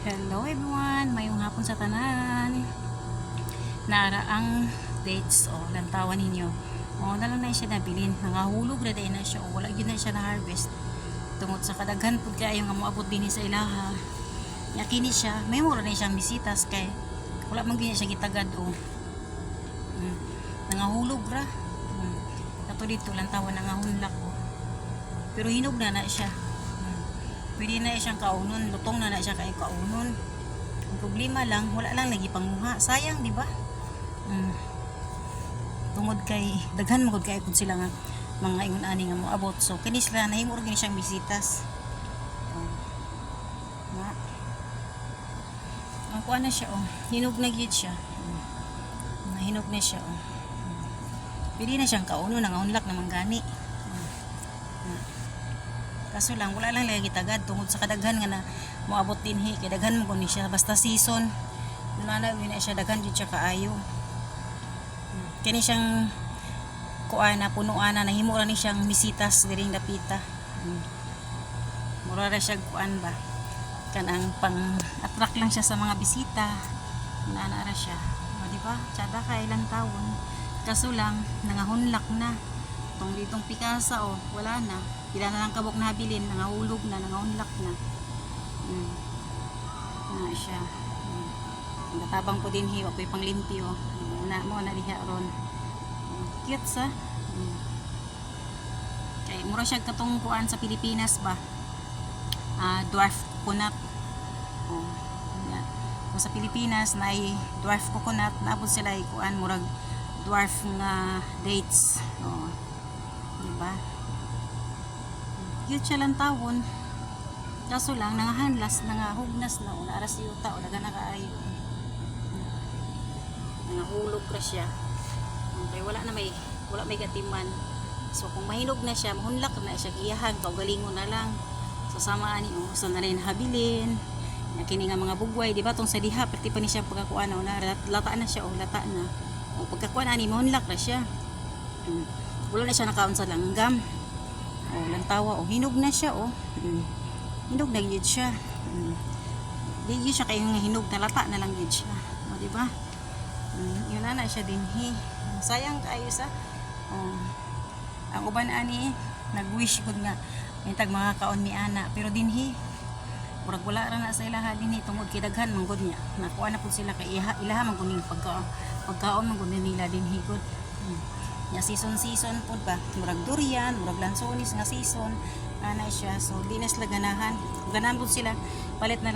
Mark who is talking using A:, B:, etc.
A: Hello everyone, mayong hapon sa tanan. Naara ang dates o lantawan ninyo. O na lang na siya nabilin. Nangahulog na din na siya o wala yun na siya na harvest. Tungod sa kadaghan pud kayo nga moabot din sa ilaha. Yakini siya, may mura na siyang bisitas kay wala man gyud siya gitagad o. Nangahulog ra. Kato dito lantawan nangahunlak o. Pero hinog na siya. Pwede na siyang kaunon, lutong na siya kay kaunon. Ang problema lang, wala lang lagi panguha. Sayang, di ba? Tungod kay daghan mo kay kun sila nga mga ingon ani nga moabot. So kini sila nahimo ra gini siyang bisitas. Nga. Ang kuan na siya hinog na gyud siya. Nahinog na siya Pwede na siyang kaunon, nangahunlak naman gani. Kaso lang wala lang lagi tagad tungod sa kadaghan nga na moabot dinhi kay daghan mo ni siya basta season nana na siya daghan jud siya kaayo. Kini siyang kuan na punuan na nahimo ra ni siyang bisitas diring dapita. Mura ra siya kuan ba kanang pang attract lang siya sa mga bisita. Nana ra siya. O di ba? Tsada ka ilang taon. Kaso lang nangahunlak na. Tong ditong pikasa wala na. Pila na lang kabok na habilin, nangahulog na, nangahunlak na. Na siya. Natabang po din hiwa, apoy panglimpyo. Na mo na diha ron. Cute sa. Kay mura siya katong kuan sa Pilipinas ba. Dwarf coconut. Kung sa Pilipinas na ay dwarf coconut, naabot sila ay kuan murag dwarf nga dates. Diba? Cute siya lang tawon. Kaso lang nangahanlas, nangahugnas na aras yuta o naga nakaayo. Nangahulog ra siya. Okay, wala may gatiman. So kung mahinog na siya, mahunlak na siya giyahan, kaugalingon na lang. So sama ani sa na rin habilin. Kini nga mga bugway, di ba tong sa diha perti pa ni siya pagkakuan na lata na siya lata na. O pagkakuan ani mahunlak ra siya. Wala na siya nakaon sa langgam. Lantawa hinog na siya hinog na gyud siya. Di gyud siya kay hinog na lata na lang gyud siya. Di ba? Yun na siya dinhi. Sayang kaayo sa ang uban ani nag-wish gud nga intag mga kaon ni ana pero dinhi murag wala ra na sa ilaha dinhi tungod kay daghan man gud niya. Nakuha na pud sila kay ilaha man gud ning pagkaon man gud nila dinhi gud. Ya season pod ba murag durian murag lansones nga season ana siya so di na sila ganahan pud sila palit na lang